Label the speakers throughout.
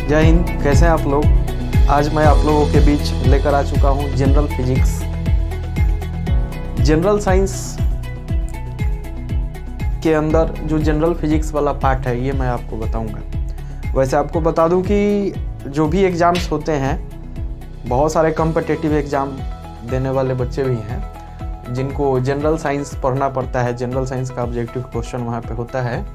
Speaker 1: जय हिंद। कैसे हैं आप लोग। आज मैं आप लोगों के बीच लेकर आ चुका हूं जनरल फिजिक्स, जनरल साइंस के अंदर जो जनरल फिजिक्स वाला पार्ट है ये मैं आपको बताऊंगा। वैसे आपको बता दूं कि जो भी एग्ज़ाम्स होते हैं, बहुत सारे कॉम्पिटिटिव एग्ज़ाम देने वाले बच्चे भी हैं जिनको जनरल साइंस पढ़ना पड़ता है। जनरल साइंस का ऑब्जेक्टिव क्वेश्चन वहाँ पे होता है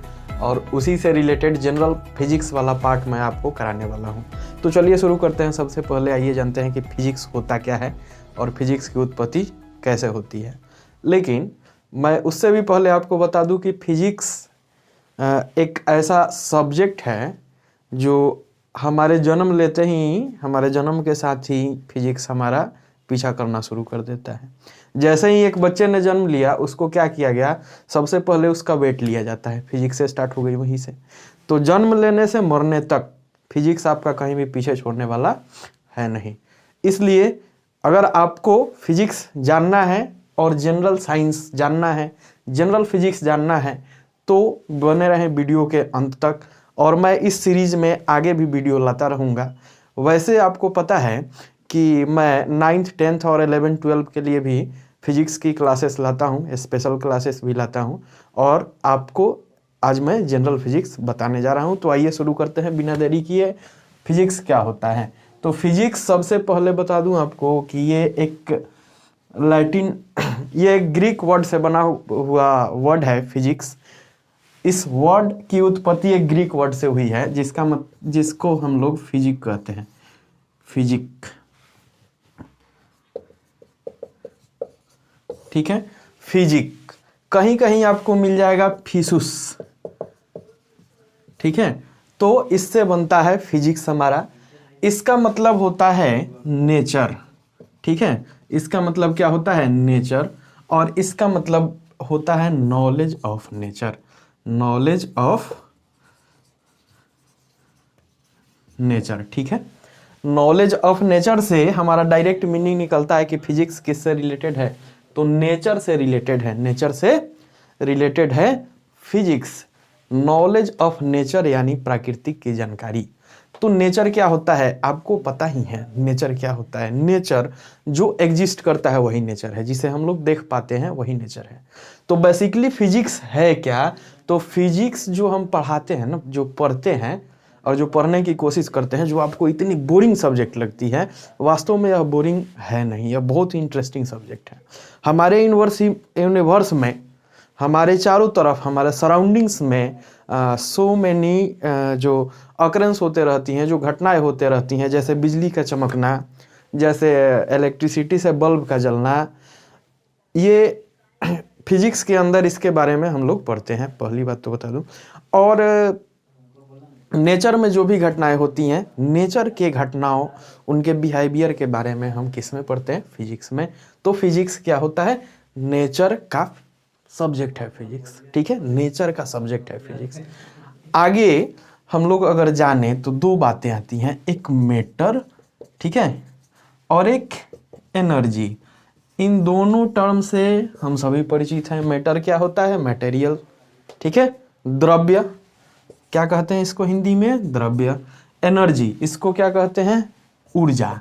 Speaker 1: और उसी से रिलेटेड जनरल फिजिक्स वाला पार्ट मैं आपको कराने वाला हूँ। तो चलिए शुरू करते हैं। सबसे पहले आइए जानते हैं कि फिजिक्स होता क्या है और फिजिक्स की उत्पत्ति कैसे होती है। लेकिन मैं उससे भी पहले आपको बता दूं कि फिजिक्स एक ऐसा सब्जेक्ट है जो हमारे जन्म लेते ही, हमारे जन्म के साथ ही फिजिक्स हमारा पीछा करना शुरू कर देता है। जैसे ही एक बच्चे ने जन्म लिया, उसको क्या किया गया, सबसे पहले उसका वेट लिया जाता है। फिजिक्स से स्टार्ट हो गई वहीं से। तो जन्म लेने से मरने तक फिजिक्स आपका कहीं भी पीछे छोड़ने वाला है नहीं। इसलिए अगर आपको फिजिक्स जानना है और जनरल साइंस जानना है, जनरल फिजिक्स जानना है, तो बने रहें वीडियो के अंत तक। और मैं इस सीरीज में आगे भी वीडियो लाता रहूँगा। वैसे आपको पता है कि मैं 9th 10th और 11th 12th के लिए भी फिजिक्स की क्लासेस लाता हूँ, स्पेशल क्लासेस भी लाता हूँ। और आपको आज मैं जनरल फिजिक्स बताने जा रहा हूँ। तो आइए शुरू करते हैं बिना देरी किए। फिजिक्स क्या होता है? तो फिजिक्स सबसे पहले बता दूं आपको कि ये एक लैटिन ये एक ग्रीक वर्ड से बना हुआ वर्ड है फिजिक्स। इस वर्ड की उत्पत्ति एक ग्रीक वर्ड से हुई है जिसको हम लोग फिजिक कहते हैं। फिजिक, ठीक है। फिजिक कहीं कहीं आपको मिल जाएगा फिसुस, ठीक है। तो इससे बनता है फिजिक्स हमारा। इसका मतलब होता है नेचर, ठीक है। इसका मतलब क्या होता है? नेचर। और इसका मतलब होता है knowledge of nature, knowledge of nature, ठीक है। नॉलेज ऑफ नेचर से हमारा डायरेक्ट मीनिंग निकलता है कि फिजिक्स किससे रिलेटेड है, तो नेचर से रिलेटेड है। नेचर से रिलेटेड है फिजिक्स। नॉलेज ऑफ नेचर यानी प्राकृतिक की जानकारी। तो नेचर क्या होता है आपको पता ही है। नेचर क्या होता है? नेचर जो एग्जिस्ट करता है वही नेचर है, जिसे हम लोग देख पाते हैं वही नेचर है। तो बेसिकली फिजिक्स है क्या? तो फिजिक्स जो हम पढ़ाते हैं ना, जो पढ़ते हैं और जो पढ़ने की कोशिश करते हैं, जो आपको इतनी बोरिंग सब्जेक्ट लगती है, वास्तव में यह बोरिंग है नहीं, यह बहुत ही इंटरेस्टिंग सब्जेक्ट है। हमारे यूनिवर्स में, हमारे चारों तरफ, हमारे सराउंडिंग्स में सो मैनी जो अकरेंस होते रहती हैं, जो घटनाएं होते रहती हैं, जैसे बिजली का चमकना, जैसे इलेक्ट्रिसिटी से बल्ब का जलना, ये फिजिक्स के अंदर इसके बारे में हम लोग पढ़ते हैं। पहली बात तो बता दूं। और नेचर में जो भी घटनाएं होती हैं, नेचर के घटनाओं, उनके बिहेवियर के बारे में हम किस में पढ़ते हैं? फिजिक्स में। तो फिजिक्स क्या होता है? नेचर का सब्जेक्ट है फिजिक्स, ठीक है। नेचर का सब्जेक्ट है फिजिक्स। आगे हम लोग अगर जाने तो दो बातें आती हैं, एक मैटर, ठीक है, और एक एनर्जी। इन दोनों टर्म से हम सभी परिचित हैं। मैटर क्या होता है? मटेरियल, ठीक है, द्रव्य। क्या कहते हैं इसको हिंदी में? द्रव्य। एनर्जी, इसको क्या कहते हैं? ऊर्जा।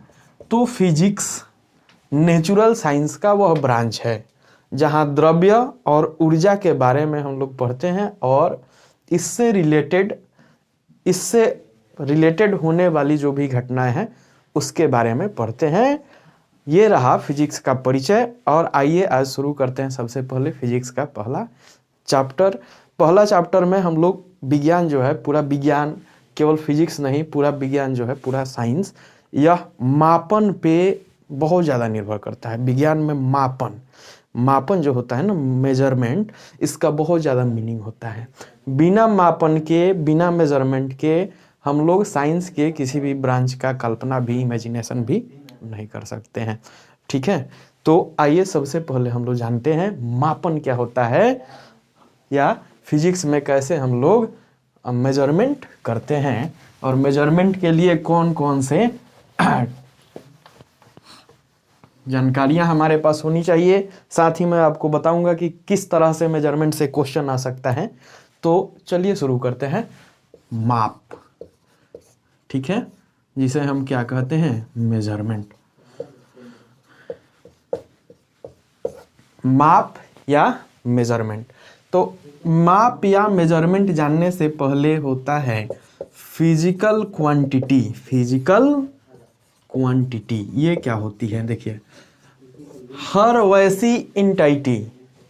Speaker 1: तो फिजिक्स नेचुरल साइंस का वह ब्रांच है जहां द्रव्य और ऊर्जा के बारे में हम लोग पढ़ते हैं और इससे रिलेटेड होने वाली जो भी घटनाएं हैं उसके बारे में पढ़ते हैं। ये रहा फिजिक्स का परिचय। और आइए आज शुरू करते हैं। सबसे पहले फिजिक्स का पहला चैप्टर में हम लोग विज्ञान जो है, पूरा विज्ञान, केवल फिजिक्स नहीं, पूरा विज्ञान जो है, पूरा साइंस, यह मापन पे बहुत ज़्यादा निर्भर करता है। विज्ञान में मापन जो होता है ना, मेजरमेंट, इसका बहुत ज़्यादा मीनिंग होता है। बिना मापन के, बिना मेजरमेंट के हम लोग साइंस के किसी भी ब्रांच का कल्पना भी, इमेजिनेशन भी नहीं कर सकते हैं, ठीक है। तो आइए सबसे पहले हम लोग जानते हैं मापन क्या होता है, या फिजिक्स में कैसे हम लोग मेजरमेंट करते हैं और मेजरमेंट के लिए कौन कौन से जानकारियां हमारे पास होनी चाहिए। साथ ही मैं आपको बताऊंगा कि किस तरह से मेजरमेंट से क्वेश्चन आ सकता है। तो चलिए शुरू करते हैं। माप, ठीक है, जिसे हम क्या कहते हैं, मेजरमेंट। माप या मेजरमेंट। तो माप या मेजरमेंट जानने से पहले होता है फिजिकल क्वांटिटी। फिजिकल क्वांटिटी ये क्या होती है, देखिए, हर वैसी इंटाइटी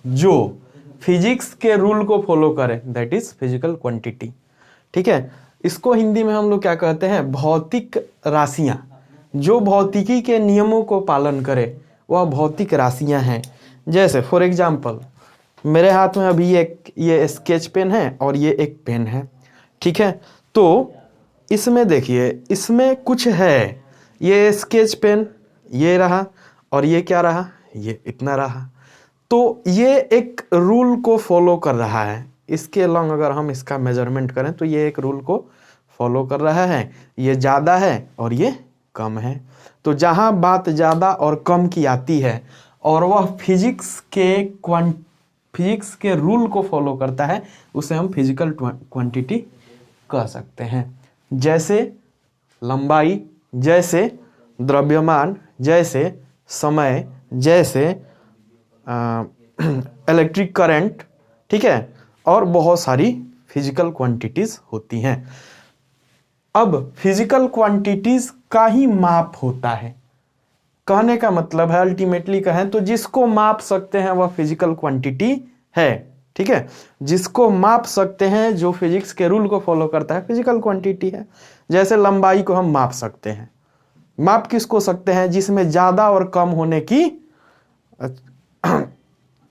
Speaker 1: जो फिजिक्स के रूल को फॉलो करे, दैट इज फिजिकल क्वांटिटी। ठीक है, इसको हिंदी में हम लोग क्या कहते हैं, भौतिक राशियां। जो भौतिकी के नियमों को पालन करे वह भौतिक राशियां हैं। जैसे फॉर एग्जाम्पल मेरे हाथ में अभी ये स्केच पेन है और ये एक पेन है। ठीक है, तो इसमें देखिए, इसमें कुछ है, ये स्केच पेन ये रहा और ये क्या रहा, ये इतना रहा। तो ये एक रूल को फॉलो कर रहा है। इसके अलॉन्ग अगर हम इसका मेजरमेंट करें तो ये एक रूल को फॉलो कर रहा है। ये ज़्यादा है और ये कम है। तो जहाँ बात ज़्यादा और कम की आती है और वह फिजिक्स के रूल को फॉलो करता है, उसे हम फिजिकल क्वांटिटी कह सकते हैं। जैसे लंबाई, जैसे द्रव्यमान, जैसे समय, जैसे इलेक्ट्रिक करंट। ठीक है, और बहुत सारी फिजिकल क्वांटिटीज होती हैं। अब फिजिकल क्वांटिटीज का ही माप होता है। कहने का मतलब है, अल्टीमेटली कहें तो जिसको माप सकते हैं वह फिजिकल क्वांटिटी है। ठीक है, जिसको माप सकते हैं, जो फिजिक्स के रूल को फॉलो करता है, फिजिकल क्वांटिटी है। जैसे लंबाई को हम माप सकते हैं। माप किसको सकते हैं, जिसमें ज्यादा और कम होने की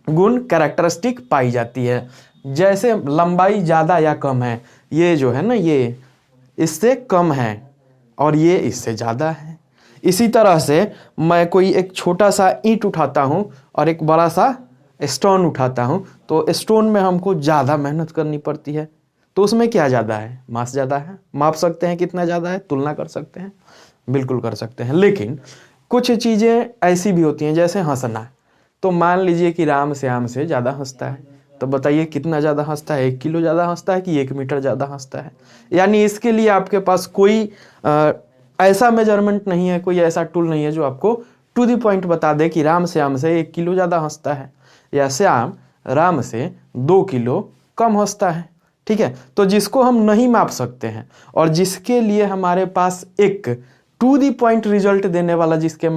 Speaker 1: गुण कैरेक्टरिस्टिक पाई जाती है। जैसे लंबाई ज्यादा या कम है, ये जो है ना, ये इससे कम है और ये इससे ज्यादा है। इसी तरह से मैं कोई एक छोटा सा ईंट उठाता हूं और एक बड़ा सा स्टोन उठाता हूं, तो स्टोन में हमको ज्यादा मेहनत करनी पड़ती है। तो उसमें क्या ज्यादा है, मास ज्यादा है। माप सकते हैं कितना ज्यादा है, तुलना कर सकते हैं, बिल्कुल कर सकते हैं। लेकिन कुछ चीजें ऐसी भी होती हैं, जैसे हंसना। तो मान लीजिए कि राम श्याम से ज्यादा हंसता है, तो बताइए कितना ज्यादा हंसता है, 1 किलो ज्यादा हंसता है कि 1 मीटर ज्यादा हंसता है। यानी इसके लिए आपके पास कोई ऐसा मेजरमेंट नहीं है, कोई ऐसा टूल नहीं है जो आपको टू द पॉइंट बता दे कि राम श्याम से 1 किलो ज्यादा हंसता है या श्याम राम से 2 किलो कम हंसता है। ठीक है, तो जिसको हम नहीं माप सकते हैं और जिसके लिए हमारे पास एक टू द पॉइंट रिजल्ट देने वाला, जिसके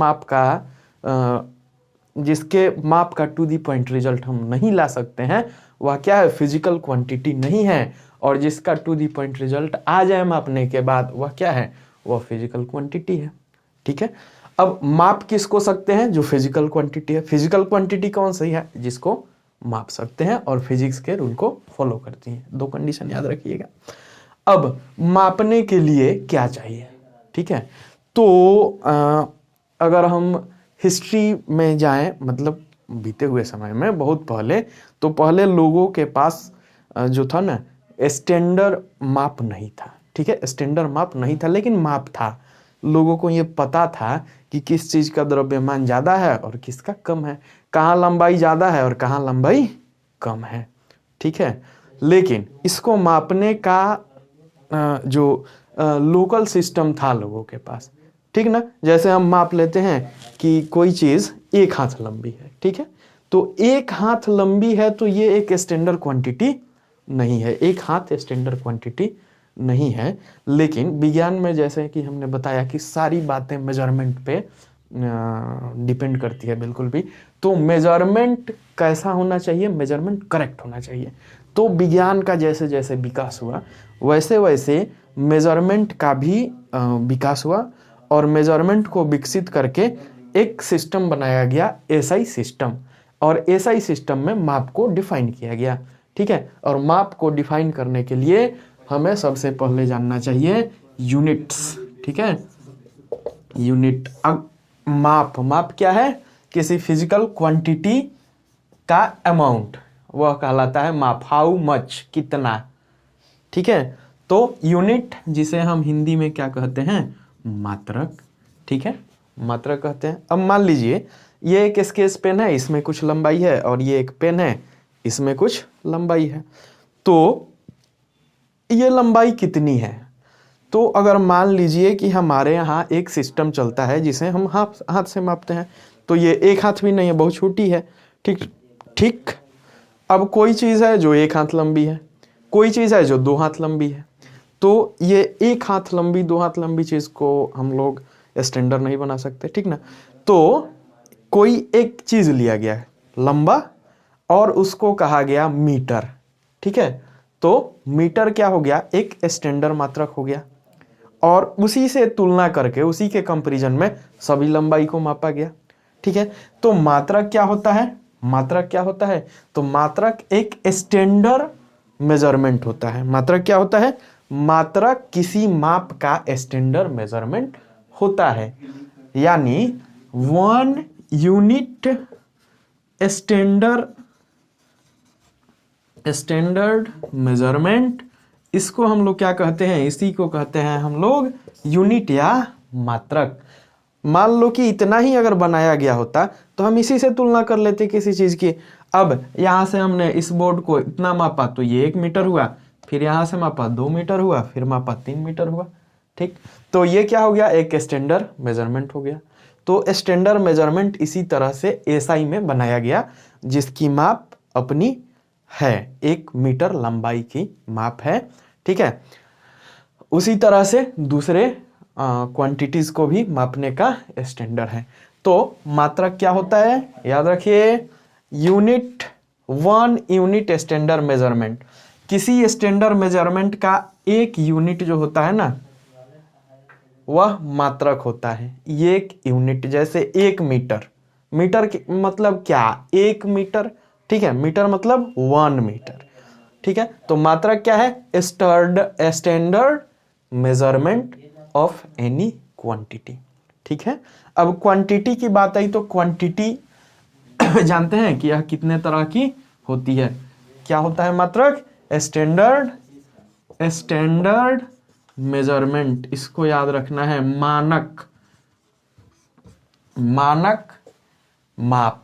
Speaker 1: माप का टू दी पॉइंट रिजल्ट हम नहीं ला सकते हैं, वह क्या है, फिजिकल क्वांटिटी नहीं है। और जिसका टू दी पॉइंट रिजल्ट आ जाए मापने के बाद, वह क्या है, वह फिजिकल क्वांटिटी है। ठीक है, अब माप किसको सकते हैं, जो फिजिकल क्वांटिटी है। फिजिकल क्वांटिटी कौन सी है, जिसको माप सकते हैं और फिजिक्स के रूल को फॉलो करती है। 2 कंडीशन याद रखिएगा। अब मापने के लिए क्या चाहिए, ठीक है, तो अगर हम हिस्ट्री में जाएं, मतलब बीते हुए समय में बहुत पहले, तो पहले लोगों के पास जो था ना, स्टैंडर्ड माप नहीं था। ठीक है, स्टैंडर्ड माप नहीं था, लेकिन माप था। लोगों को ये पता था कि किस चीज़ का द्रव्यमान ज़्यादा है और किसका कम है, कहाँ लंबाई ज़्यादा है और कहाँ लंबाई कम है। ठीक है, लेकिन इसको मापने का जो लोकल सिस्टम था लोगों के पास, ठीक ना। जैसे हम माप लेते हैं कि कोई चीज़ 1 हाथ लंबी है, ठीक है, तो 1 हाथ लंबी है, तो ये एक स्टैंडर्ड क्वांटिटी नहीं है। 1 हाथ स्टैंडर्ड क्वांटिटी नहीं है। लेकिन विज्ञान में जैसे कि हमने बताया कि सारी बातें मेजरमेंट पे डिपेंड करती है, बिल्कुल भी। तो मेजरमेंट कैसा होना चाहिए, मेजरमेंट करेक्ट होना चाहिए। तो विज्ञान का जैसे जैसे विकास हुआ, वैसे वैसे मेजरमेंट का भी विकास हुआ और मेजरमेंट को विकसित करके एक सिस्टम बनाया गया, एसआई सिस्टम। और एसआई सिस्टम में माप को डिफाइन किया गया। ठीक है, और माप को डिफाइन करने के लिए हमें सबसे पहले जानना चाहिए यूनिट्स। ठीक है, यूनिट। अब माप क्या है, किसी फिजिकल क्वांटिटी का अमाउंट, वह कहलाता है माप। हाउ मच, कितना। ठीक है, तो यूनिट जिसे हम हिंदी में क्या कहते हैं, मात्रक। ठीक है, मात्रक कहते हैं। अब मान लीजिए ये एक स्केच पेन है, इसमें कुछ लंबाई है, और ये एक पेन है, इसमें कुछ लंबाई है। तो ये लंबाई कितनी है, तो अगर मान लीजिए कि हमारे यहाँ एक सिस्टम चलता है जिसे हम हाथ से मापते हैं, तो ये एक हाथ भी नहीं है, बहुत छोटी है। ठीक ठीक। अब कोई चीज़ है जो एक हाथ लंबी है, कोई चीज़ है जो 2 हाथ लंबी है, तो ये एक हाथ लंबी 2 हाथ लंबी चीज़ को हम लोग स्टैंडर्ड नहीं बना सकते, ठीक ना। तो कोई एक चीज़ लिया गया है लंबा और उसको कहा गया मीटर, ठीक है। तो मीटर क्या हो गया, एक स्टैंडर्ड मात्रक हो गया, और उसी से तुलना करके उसी के कंपैरिजन में सभी लंबाई को मापा गया, ठीक है। तो मात्रक क्या होता है, मात्रक क्या होता है, तो मात्रक एक स्टैंडर्ड मेजरमेंट होता है। मात्रक क्या होता है, मात्रक किसी माप का स्टैंडर्ड मेजरमेंट होता है, यानी 1 यूनिट स्टैंडर्ड मेजरमेंट, इसको हम लोग क्या कहते हैं, इसी को कहते हैं हम लोग यूनिट या मात्रक। मान लो कि इतना ही अगर बनाया गया होता तो हम इसी से तुलना कर लेते किसी चीज की। अब यहां से हमने इस बोर्ड को इतना मापा तो ये 1 मीटर हुआ, फिर यहां से मापा 2 मीटर हुआ, फिर मापा 3 मीटर हुआ, ठीक। तो ये क्या हो गया, एक स्टैंडर्ड मेजरमेंट हो गया। तो स्टैंडर्ड मेजरमेंट इसी तरह से एसआई में बनाया गया, जिसकी माप अपनी है, 1 मीटर लंबाई की माप है, ठीक है। उसी तरह से दूसरे क्वांटिटीज को भी मापने का स्टैंडर्ड है। तो मात्रक क्या होता है, याद रखिए, यूनिट, 1 यूनिट स्टैंडर्ड मेजरमेंट। किसी स्टैंडर्ड मेजरमेंट का एक यूनिट जो होता है ना, वह मात्रक होता है। एक यूनिट, जैसे 1 मीटर, मीटर मतलब क्या, 1 मीटर, ठीक है। मीटर मतलब 1 मीटर, ठीक है। तो मात्रक क्या है, standard measurement of any quantity, ठीक है। अब क्वांटिटी की बात आई तो क्वांटिटी जानते हैं कि यह कितने तरह की होती है। क्या होता है मात्रक, स्टैंडर्ड मेजरमेंट, इसको याद रखना है, मानक, मानक माप,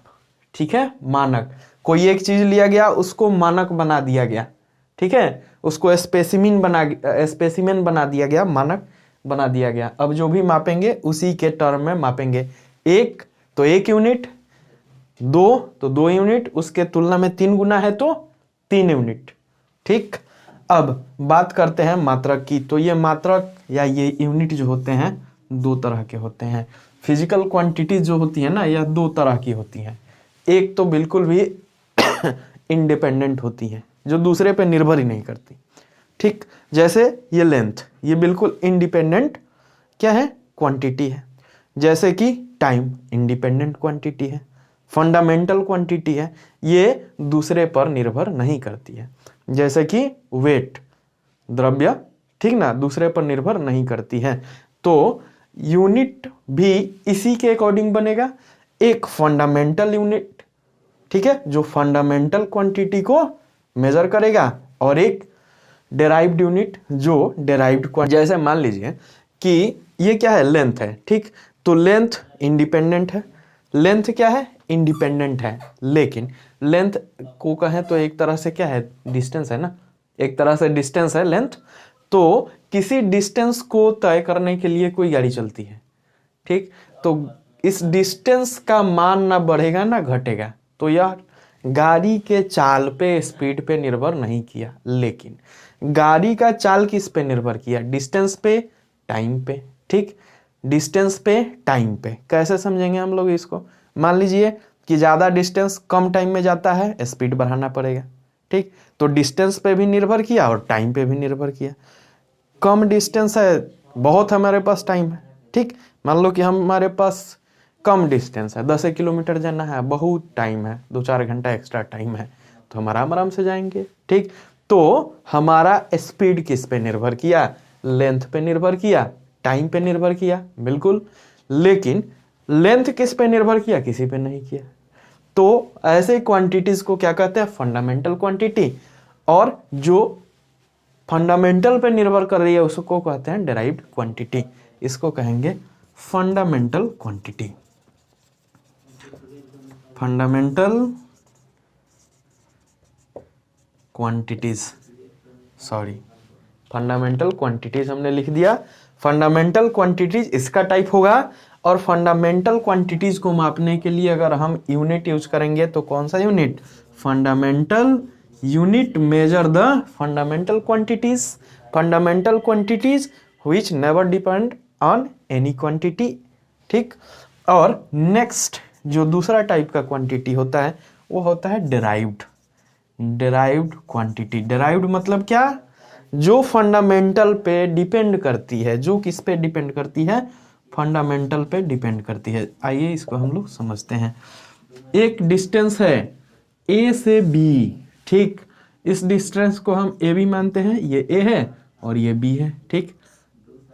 Speaker 1: ठीक है। मानक, कोई एक चीज लिया गया उसको मानक बना दिया गया, ठीक है। उसको स्पेसिमेन बना दिया गया, मानक बना दिया गया। अब जो भी मापेंगे उसी के टर्म में मापेंगे। 1 तो 1 यूनिट, 2 तो 2 यूनिट, उसके तुलना में 3 गुना है तो 3 यूनिट, ठीक। अब बात करते हैं मात्रक की। तो ये मात्रक या ये यूनिट जो होते हैं 2 तरह के होते हैं। फिजिकल क्वांटिटीज जो होती है ना, यह 2 तरह की होती हैं। एक तो बिल्कुल भी इंडिपेंडेंट होती है, जो दूसरे पे निर्भर ही नहीं करती, ठीक। जैसे ये लेंथ, ये बिल्कुल इंडिपेंडेंट क्या है, क्वांटिटी है। जैसे कि टाइम इंडिपेंडेंट क्वांटिटी है, फंडामेंटल क्वांटिटी है, ये दूसरे पर निर्भर नहीं करती है। जैसे कि वेट, द्रव्य, ठीक ना, दूसरे पर निर्भर नहीं करती है। तो यूनिट भी इसी के अकॉर्डिंग बनेगा, एक फंडामेंटल यूनिट, ठीक है, जो फंडामेंटल क्वांटिटी को मेजर करेगा, और एक डेराइव्ड यूनिट जो डेराइव्ड क्वांटिटी। जैसे मान लीजिए कि ये क्या है, लेंथ है, ठीक। तो लेंथ इंडिपेंडेंट है, लेंथ क्या है, इंडिपेंडेंट है। लेकिन लेंथ को कहें तो एक तरह से क्या है, डिस्टेंस है ना, एक तरह से डिस्टेंस है लेंथ। तो किसी डिस्टेंस को तय करने के लिए कोई गाड़ी चलती है, ठीक। तो इस डिस्टेंस का मान ना बढ़ेगा ना घटेगा, तो यह गाड़ी के चाल पे, स्पीड पे निर्भर नहीं किया। लेकिन गाड़ी का चाल किस पे निर्भर किया, डिस्टेंस पे, टाइम पे, ठीक। डिस्टेंस पे, टाइम पे। कैसे समझेंगे हम लोग इसको, मान लीजिए कि ज़्यादा डिस्टेंस कम टाइम में जाता है, स्पीड बढ़ाना पड़ेगा, ठीक। तो डिस्टेंस पे भी निर्भर किया और टाइम पे भी निर्भर किया। कम डिस्टेंस है, बहुत हमारे पास टाइम है, ठीक। मान लो कि हमारे पास कम डिस्टेंस है, 10 किलोमीटर जाना है, बहुत टाइम है, 2-4 घंटा एक्स्ट्रा टाइम है, तो हम आराम आराम से जाएंगे, ठीक। तो हमारा स्पीड किस पे निर्भर किया, लेंथ पे निर्भर किया, टाइम पे निर्भर किया, बिल्कुल। लेकिन लेंथ किस पे निर्भर किया, किसी पे नहीं किया। तो ऐसे क्वांटिटीज को क्या कहते हैं, फंडामेंटल क्वांटिटी। और जो फंडामेंटल पे निर्भर कर रही है उसको कहते हैं डेराइव्ड क्वांटिटी। इसको कहेंगे fundamental quantity, fundamental quantities, sorry, fundamental quantities हमने लिख दिया। फंडामेंटल क्वांटिटीज इसका टाइप होगा, और फंडामेंटल क्वांटिटीज को मापने के लिए अगर हम यूनिट यूज करेंगे तो कौन सा unit? Fundamental unit measure the fundamental quantities. Fundamental quantities which never depend on any quantity. ठीक। और नेक्स्ट जो दूसरा टाइप का क्वांटिटी होता है वो होता है डिराइव्ड। Derived quantity. डिराइव्ड मतलब क्या? जो फंडामेंटल पे डिपेंड करती है। जो किस पे डिपेंड करती है? फंडामेंटल पे डिपेंड करती है। आइए इसको हम लोग समझते हैं। एक डिस्टेंस है ए से बी। ठीक। इस डिस्टेंस को हम ए बी मानते हैं। ये ए है और ये बी है। ठीक।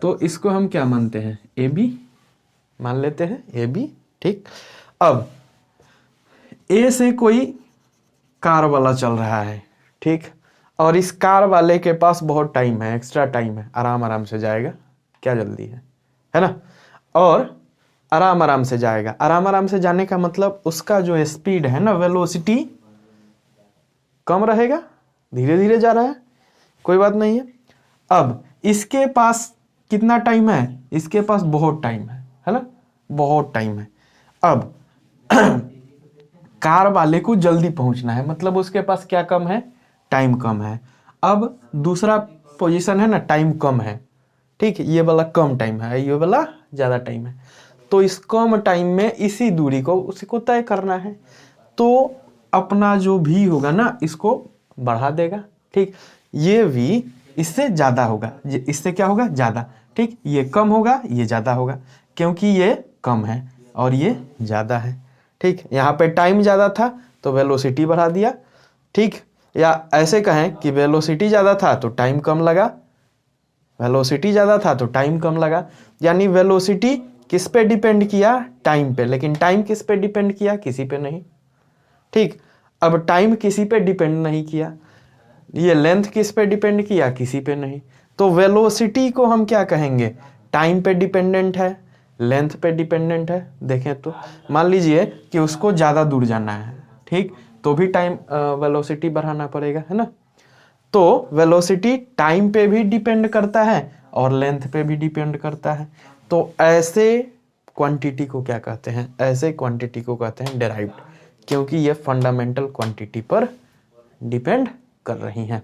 Speaker 1: तो इसको हम क्या मानते हैं? ए बी मान लेते हैं, ए बी। ठीक। अब ए से कोई कार वाला चल रहा है। ठीक। और इस कार वाले के पास बहुत टाइम है, एक्स्ट्रा टाइम है, आराम आराम से जाएगा, क्या जल्दी है ना? और आराम आराम से जाएगा। आराम आराम से जाने का मतलब उसका जो स्पीड है ना, वेलोसिटी कम रहेगा, धीरे धीरे जा रहा है, कोई बात नहीं है। अब इसके पास कितना टाइम है? इसके पास बहुत टाइम है ना? बहुत टाइम है। अब कार वाले को जल्दी पहुंचना है, मतलब उसके पास क्या कम है? टाइम कम है। अब दूसरा पोजीशन है ना, टाइम कम है। ठीक। ये वाला कम टाइम है, ये वाला ज़्यादा टाइम है। तो इस कम टाइम में इसी दूरी को उसी को तय करना है, तो अपना जो भी होगा ना इसको बढ़ा देगा। ठीक। ये भी इससे ज़्यादा होगा, इससे क्या होगा? ज़्यादा। ठीक। ये कम होगा, ये ज़्यादा होगा, क्योंकि ये कम है और ये ज़्यादा है। ठीक। यहाँ पे टाइम ज़्यादा था तो वेलोसिटी बढ़ा दिया। ठीक। या ऐसे कहें कि वेलोसिटी ज़्यादा था तो टाइम कम लगा। वेलोसिटी ज़्यादा था तो टाइम कम लगा। यानी वेलोसिटी किस पे डिपेंड किया? टाइम पे। लेकिन टाइम किस पे डिपेंड किया? किसी पे नहीं। ठीक। अब टाइम किसी पे डिपेंड नहीं किया। ये लेंथ किस पे डिपेंड किया? किसी पे नहीं। तो वेलोसिटी को हम क्या कहेंगे? टाइम पे डिपेंडेंट है, लेंथ पे डिपेंडेंट है। देखें तो मान लीजिए कि उसको ज़्यादा दूर जाना है। ठीक। तो भी टाइम वेलोसिटी बढ़ाना पड़ेगा, है ना? तो वेलोसिटी टाइम पे भी डिपेंड करता है और लेंथ पे भी डिपेंड करता है। तो ऐसे क्वांटिटी को क्या कहते हैं? ऐसे क्वांटिटी को कहते हैं डिराइव्ड, क्योंकि ये फंडामेंटल क्वांटिटी पर डिपेंड कर रही हैं।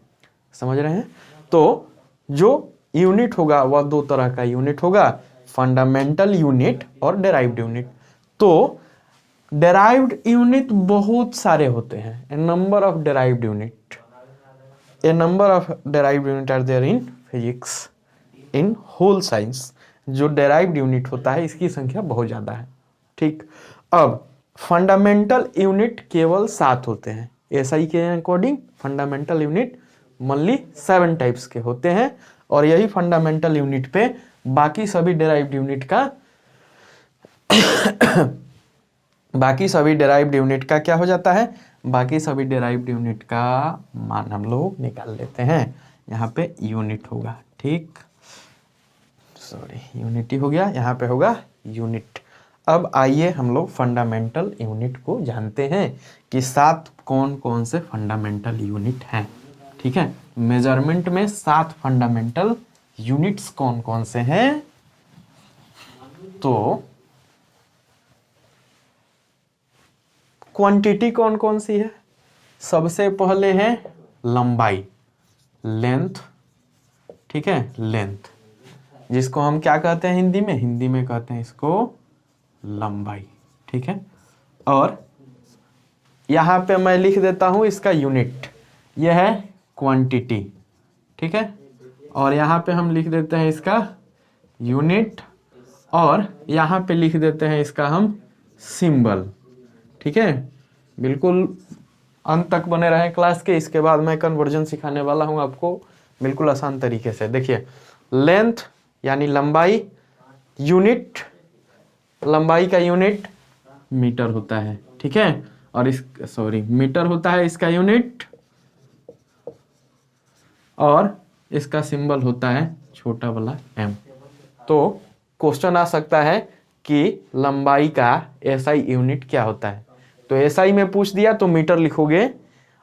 Speaker 1: समझ रहे हैं? तो जो यूनिट होगा वह दो तरह का यूनिट होगा, फंडामेंटल यूनिट और डिराइव्ड यूनिट। तो डिराइव्ड यूनिट बहुत सारे होते हैं। A number of derived unit, a number of derived unit are there in physics, in whole science. जो डिराइव्ड यूनिट होता है इसकी संख्या बहुत ज़्यादा है। ठीक। अब फंडामेंटल यूनिट केवल 7 होते हैं। एसआई के according fundamental unit only 7 types के होते हैं, और यही फंडामेंटल यूनिट पे बाकी सभी डिराइव्ड यूनिट का बाकी सभी डिराइव्ड यूनिट का क्या हो जाता है? बाकी सभी डिराइव्ड यूनिट का मान हम लोग निकाल लेते हैं। यहाँ पे यूनिट होगा। ठीक। सॉरी, यूनिटी हो गया, यहाँ पे होगा यूनिट। अब आइए हम लोग फंडामेंटल यूनिट को जानते हैं कि 7 कौन कौन से फंडामेंटल यूनिट हैं। ठीक है। मेजरमेंट में 7 फंडामेंटल यूनिट्स कौन कौन से हैं? तो क्वांटिटी कौन कौन सी है? सबसे पहले है लंबाई, लेंथ। ठीक है, लेंथ, जिसको हम क्या कहते हैं हिंदी में? हिंदी में कहते हैं इसको लंबाई। ठीक है। और यहाँ पे मैं लिख देता हूँ इसका यूनिट, यह है क्वांटिटी। ठीक है। और यहाँ पे हम लिख देते हैं इसका यूनिट, और यहाँ पे लिख देते हैं इसका हम सिंबल। ठीक है। बिल्कुल अंत तक बने रहे क्लास के। इसके बाद मैं कन्वर्जन सिखाने वाला हूँ आपको बिल्कुल आसान तरीके से। देखिए, लेंथ यानी लंबाई, यूनिट, लंबाई का यूनिट मीटर होता है। ठीक है। और मीटर होता है इसका यूनिट, और इसका सिंबल होता है छोटा वाला m। तो क्वेश्चन आ सकता है कि लंबाई का एसआई यूनिट क्या होता है? तो एसआई में पूछ दिया तो मीटर लिखोगे,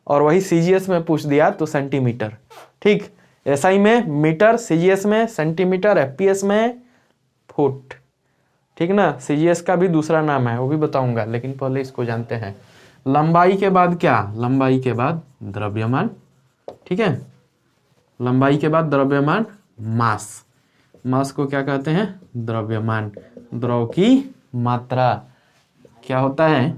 Speaker 1: और वही सीजीएस में पूछ दिया तो सेंटीमीटर। ठीक। एसआई में मीटर, सीजीएस में सेंटीमीटर, एफपीएस में फुट। ठीक ना, सीजीएस का भी दूसरा नाम है, वो भी बताऊंगा, लेकिन पहले इसको जानते हैं। लंबाई के बाद क्या? लंबाई के बाद द्रव्यमान। ठीक है, लंबाई के बाद द्रव्यमान मास। मास को क्या कहते हैं? द्रव्यमान। द्रव की मात्रा क्या होता है?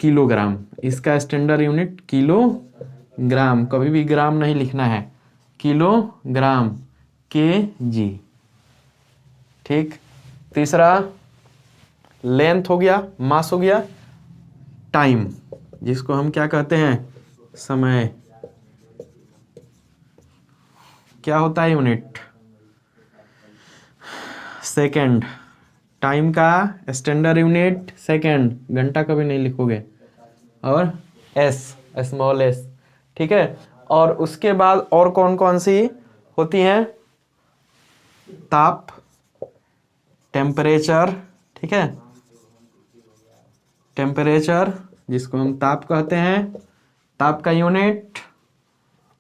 Speaker 1: किलोग्राम। इसका स्टैंडर्ड यूनिट किलोग्राम, कभी भी ग्राम नहीं लिखना है, किलोग्राम, केजी। ठीक। तीसरा लेंथ हो गया, मास हो गया, टाइम, जिसको हम क्या कहते हैं? समय। क्या होता है यूनिट? सेकंड। टाइम का स्टैंडर्ड यूनिट सेकंड, घंटा कभी नहीं लिखोगे। और एस, स्मॉल एस। ठीक है, और उसके बाद और कौन कौन सी होती हैं? ताप, टेम्परेचर। ठीक है, टेम्परेचर, जिसको हम ताप कहते हैं। ताप का यूनिट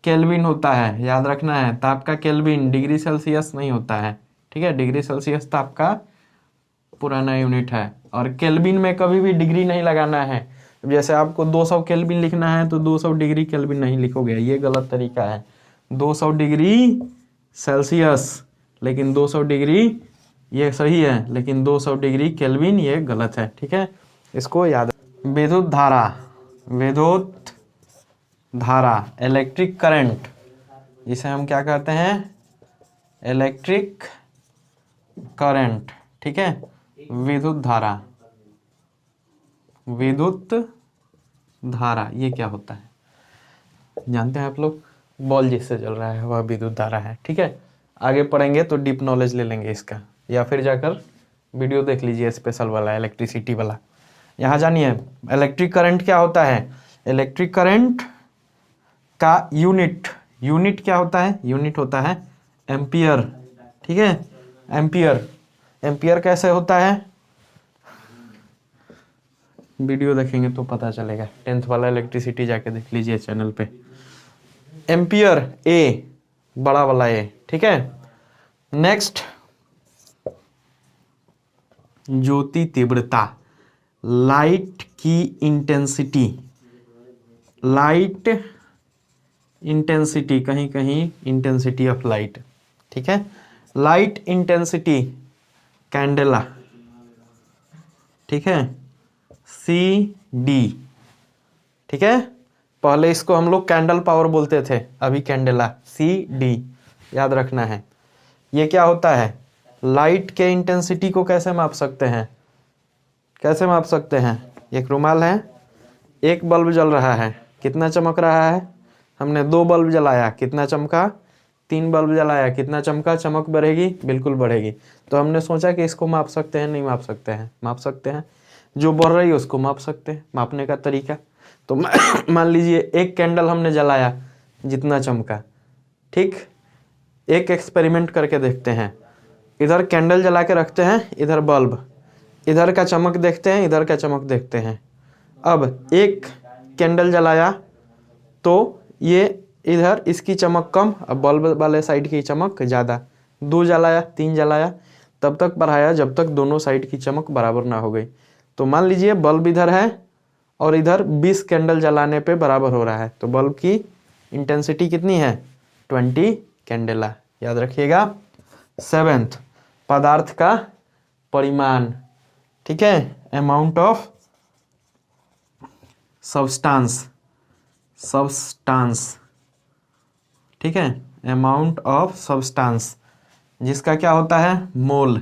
Speaker 1: केल्विन होता है, याद रखना है। ताप का केल्विन, डिग्री सेल्सियस नहीं होता है। ठीक है, डिग्री सेल्सियस ताप का पुराना यूनिट है, और केल्विन में कभी भी डिग्री नहीं लगाना है। जैसे आपको 200 केल्विन लिखना है तो 200 डिग्री केल्विन नहीं लिखोगे, ये गलत तरीका है। 200 डिग्री सेल्सियस, लेकिन 200 डिग्री ये सही है, लेकिन 200 डिग्री केल्विन ये गलत है। ठीक है, इसको याद। विद्युत धारा, विद्युत धारा, इलेक्ट्रिक करंट, जिसे हम क्या कहते हैं? Electric current. ठीक है, विद्युत धारा, विद्युत धारा ये क्या होता है जानते हैं आप लोग? बॉल जिससे चल रहा है वह विद्युत धारा है। ठीक है, आगे पढ़ेंगे तो डीप नॉलेज ले लेंगे इसका, या फिर जाकर वीडियो देख लीजिए स्पेशल वाला, इलेक्ट्रिसिटी वाला। यहाँ जानिए इलेक्ट्रिक करंट क्या होता है। इलेक्ट्रिक करंट का यूनिट, यूनिट क्या होता है? यूनिट होता है एम्पियर। ठीक है, एम्पियर। एम्पियर कैसे होता है? वीडियो देखेंगे तो पता चलेगा, 10th वाला इलेक्ट्रिसिटी जाके देख लीजिए चैनल पे। एम्पियर, ए, बड़ा वाला ए। ठीक है, नेक्स्ट ज्योति तीव्रता, लाइट की इंटेंसिटी। लाइट इंटेंसिटी, कहीं कहीं इंटेंसिटी ऑफ लाइट। ठीक है, लाइट इंटेंसिटी, कैंडेला। ठीक है, सी डी। ठीक है, पहले इसको हम लोग कैंडल पावर बोलते थे, अभी कैंडेला, सी डी याद रखना है। ये क्या होता है? लाइट के इंटेंसिटी को कैसे माप सकते हैं? कैसे माप सकते हैं? एक रुमाल है, एक बल्ब जल रहा है, कितना चमक रहा है? हमने 2 बल्ब जलाया, कितना चमका? 3 बल्ब जलाया, कितना चमका? चमक बढ़ेगी? बिल्कुल बढ़ेगी। तो हमने सोचा कि इसको माप सकते हैं, नहीं माप सकते हैं? माप सकते हैं, जो बढ़ रही है उसको माप सकते हैं। मापने का तरीका तो मान लीजिए एक कैंडल हमने जलाया, जितना चमका। ठीक, एक एक्सपेरिमेंट करके देखते हैं। इधर कैंडल जला के रखते हैं, इधर बल्ब, इधर का चमक देखते हैं, इधर का चमक देखते हैं। अब एक कैंडल जलाया तो ये इधर इसकी चमक कम, अब बल्ब वाले साइड की चमक ज़्यादा। 2 जलाया, 3 जलाया, तब तक बढ़ाया जब तक दोनों साइड की चमक बराबर ना हो गई। तो मान लीजिए बल्ब इधर है और इधर 20 कैंडल जलाने पे बराबर हो रहा है, तो बल्ब की इंटेंसिटी कितनी है? 20 कैंडेला, याद रखिएगा। 7th, पदार्थ का परिमाण। ठीक है, अमाउंट ऑफ सब्सटेंस, सब्सटेंस। ठीक है, अमाउंट ऑफ सब्सटेंस, जिसका क्या होता है? मोल।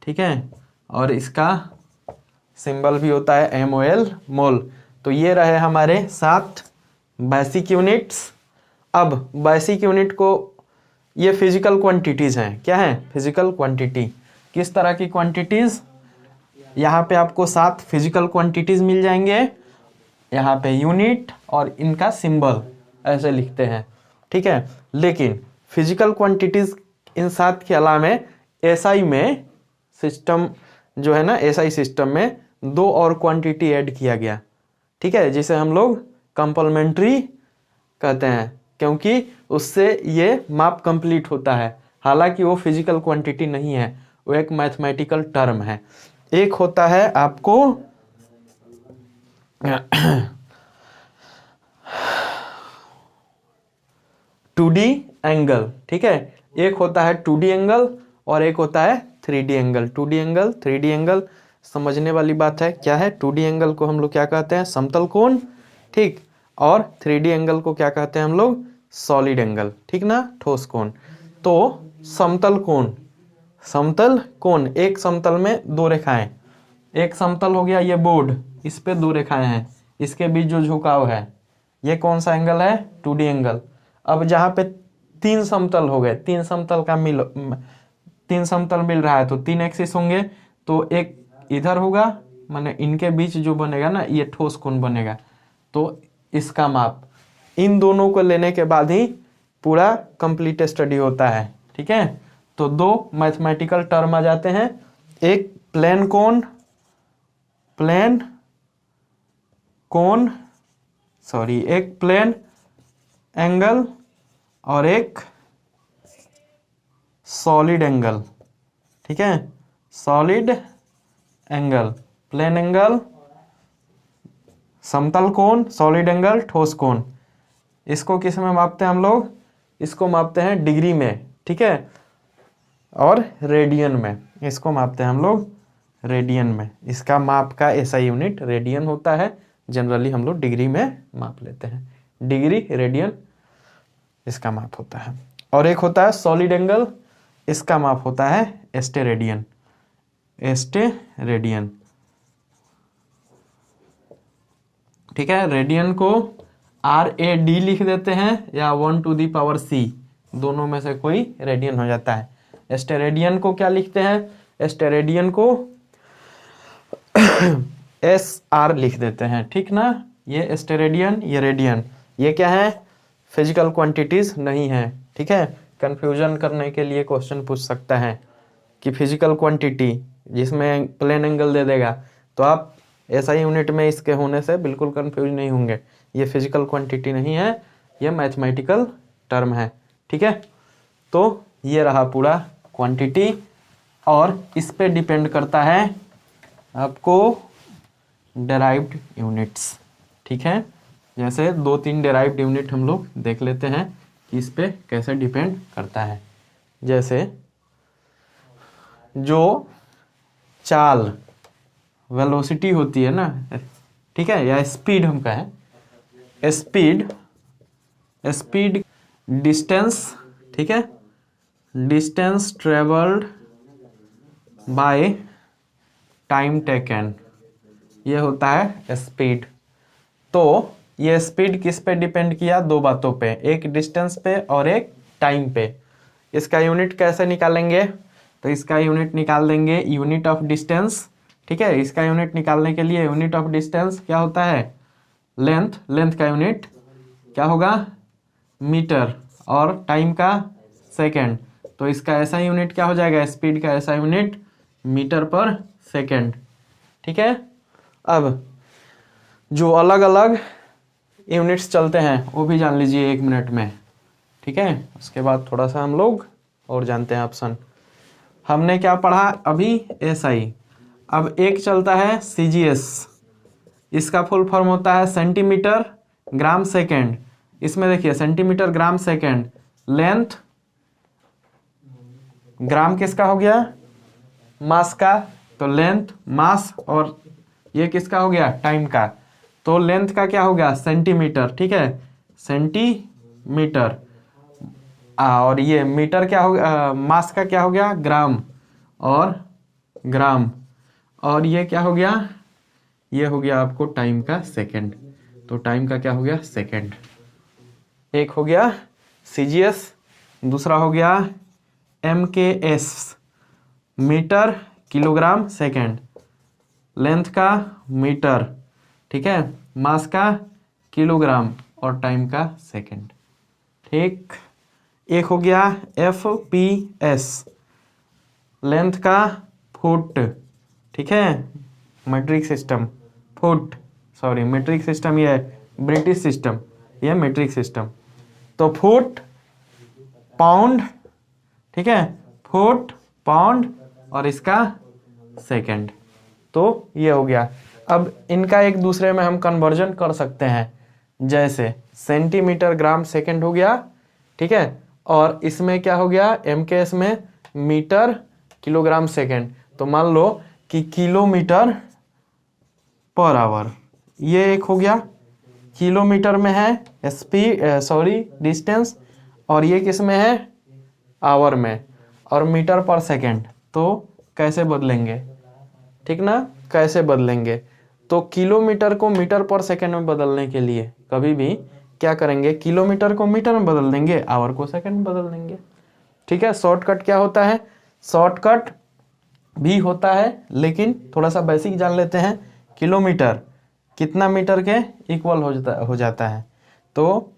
Speaker 1: ठीक है, और इसका सिंबल भी होता है MOL, मोल। तो ये रहे हमारे 7 बेसिक यूनिट्स। अब बेसिक यूनिट को, ये फिजिकल क्वांटिटीज़ हैं। क्या है? Physical quantity. किस तरह की क्वांटिटीज़? यहाँ पे आपको 7 फिजिकल क्वांटिटीज़ मिल जाएंगे। यहाँ पे यूनिट और इनका सिंबल ऐसे लिखते हैं। ठीक है, लेकिन फिजिकल क्वांटिटीज़ इन 7 के अलावा SI में सिस्टम जो है ना, SI सिस्टम में 2 और क्वांटिटी ऐड किया गया। ठीक है, जिसे हम लोग कंप्लीमेंट्री कहते हैं। क्योंकि उससे ये माप कंप्लीट होता है। हालांकि वो फिजिकल क्वांटिटी नहीं है, वो एक मैथमेटिकल टर्म है। एक होता है आपको 2D एंगल, ठीक है। एक होता है 2D एंगल और एक होता है 3D angle. 2D angle 3D angle समझने वाली बात है। क्या है? 2D एंगल को हम लोग क्या कहते हैं? समतल कोण, ठीक। और 3D एंगल को क्या कहते हैं हम लोग? सॉलिड एंगल, ठीक ना, ठोस कोण। तो समतल कोण, समतल कोण, एक समतल में दो रेखाएं, एक समतल हो गया ये बोर्ड, इस पे दो रेखाएं हैं, इसके बीच जो झुकाव है ये कौन सा एंगल है? 2D angle. अब जहां पे तीन समतल हो गए, तीन समतल का तीन समतल मिल रहा है तो तीन एक्सिस होंगे, तो एक इधर होगा, माने इनके बीच जो बनेगा ना ये ठोस कोण बनेगा। तो इसका माप इन दोनों को लेने के बाद ही पूरा कंप्लीट स्टडी होता है, ठीक है। तो दो मैथमेटिकल टर्म आ जाते हैं, एक प्लेन कोण, प्लेन कोण, सॉरी, एक प्लेन एंगल और एक सॉलिड एंगल, ठीक है। सॉलिड एंगल, प्लेन एंगल, समतल कोण, सॉलिड एंगल, ठोस कोण। इसको किस में मापते हैं हम लोग? इसको मापते हैं डिग्री में, ठीक है, और रेडियन में। इसको मापते हैं हम लोग रेडियन में। इसका माप का ऐसा यूनिट रेडियन होता है। जनरली हम लोग डिग्री में माप लेते हैं, डिग्री रेडियन इसका माप होता है। और एक होता है सॉलिड एंगल, इसका माप होता है स्टेरेडियन, स्टेरेडियन, ठीक है। रेडियन को RAD लिख देते हैं या 1⁻C, दोनों में से कोई रेडियन हो जाता है। स्टेरेडियन को क्या लिखते हैं? स्टेरेडियन को SR लिख देते हैं, ठीक ना। ये स्टेरेडियन, ये रेडियन, ये क्या है? फिजिकल क्वांटिटीज नहीं है, ठीक है। कंफ्यूजन करने के लिए क्वेश्चन पूछ सकता है कि फिजिकल क्वांटिटी जिसमें प्लेन एंगल दे देगा, तो आप ऐसा ही यूनिट में इसके होने से बिल्कुल कंफ्यूज नहीं होंगे। ये फिजिकल क्वांटिटी नहीं है, ये मैथमेटिकल टर्म है, ठीक है। तो ये रहा पूरा क्वांटिटी, और इस पे डिपेंड करता है आपको डेराइव्ड यूनिट्स, ठीक है। जैसे 2-3 डेराइव्ड यूनिट हम लोग देख लेते हैं कि इस पे कैसे डिपेंड करता है। जैसे जो चाल वेलोसिटी होती है ना, ठीक है, या स्पीड हम कहें, स्पीड, स्पीड डिस्टेंस, ठीक है, distance travelled by time taken, ये होता है स्पीड। तो ये स्पीड किस पे डिपेंड किया? दो बातों पे, एक डिस्टेंस पे और एक टाइम पे। इसका यूनिट कैसे निकालेंगे? तो इसका यूनिट निकाल देंगे यूनिट ऑफ डिस्टेंस, ठीक है। इसका यूनिट निकालने के लिए यूनिट ऑफ डिस्टेंस क्या होता है? लेंथ, लेंथ का यूनिट क्या होगा? मीटर, और टाइम का सेकंड। तो इसका ऐसा यूनिट क्या हो जाएगा? स्पीड का ऐसा यूनिट मीटर पर सेकंड, ठीक है। अब जो अलग अलग यूनिट्स चलते हैं वो भी जान लीजिए 1 मिनट में, ठीक है। उसके बाद थोड़ा सा हम लोग और जानते हैं ऑप्शन। हमने क्या पढ़ा अभी? SI। अब एक चलता है CGS, इसका फुल फॉर्म होता है सेंटीमीटर ग्राम सेकेंड। इसमें देखिए सेंटीमीटर ग्राम सेकेंड, लेंथ, ग्राम किसका हो गया? मास का, तो लेंथ, मास, और ये किसका हो गया? टाइम का। तो लेंथ का क्या हो गया? सेंटीमीटर, ठीक है, सेंटीमीटर। और ये मीटर क्या हो गया? मास का क्या हो गया? ग्राम, और ग्राम। और ये क्या हो गया? ये हो गया आपको टाइम का सेकंड। तो टाइम का क्या हो गया? सेकंड। एक हो गया CGS, दूसरा हो गया MKS, metre kilogram second. Length का मीटर, ठीक है, मास का किलोग्राम, और टाइम का सेकंड, ठीक। एक हो गया FPS, लेंथ का फुट, ठीक है, metric system, foot, sorry metric system ये है ब्रिटिश सिस्टम, ये मीट्रिक सिस्टम। तो फुट, पाउंड, ठीक है, फुट, पाउंड और इसका सेकंड। तो ये हो गया। अब इनका एक दूसरे में हम कन्वर्जन कर सकते हैं, जैसे सेंटीमीटर ग्राम सेकंड हो गया, ठीक है, और इसमें क्या हो गया, MKS में मीटर किलोग्राम सेकंड। तो मान लो कि किलोमीटर पर आवर, ये एक हो गया, किलोमीटर में है स्पीड, डिस्टेंस, और ये किस में है, आवर में, और मीटर पर सेकंड। तो कैसे बदलेंगे, ठीक ना, कैसे बदलेंगे, तो किलोमीटर को मीटर पर सेकंड में बदलने के लिए कभी भी क्या करेंगे, किलोमीटर को मीटर में बदल देंगे, आवर को सेकंड में बदल देंगे, ठीक है। शॉर्टकट क्या होता है, शॉर्टकट भी होता है, लेकिन थोड़ा सा बेसिक जान लेते हैं। किलोमीटर कितना मीटर के इक्वल हो जाता है, तो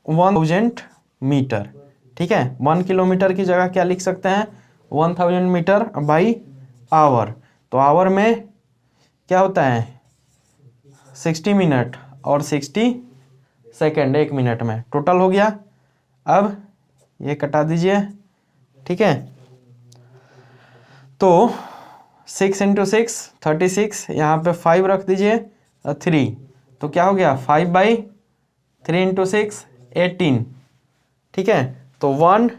Speaker 1: 1000 मीटर, ठीक है। 1 किलोमीटर की जगह क्या लिख सकते हैं, 1000 मीटर बाई आवर। तो आवर में क्या होता है, 60 मिनट और 60 सेकेंड, 1 मिनट में टोटल हो गया। अब ये कटा दीजिए, ठीक है। तो 6 × 6 36, यहाँ पे 5 रख दीजिए, 3, तो क्या हो गया, 5/3 × 6 18, ठीक है। तो 1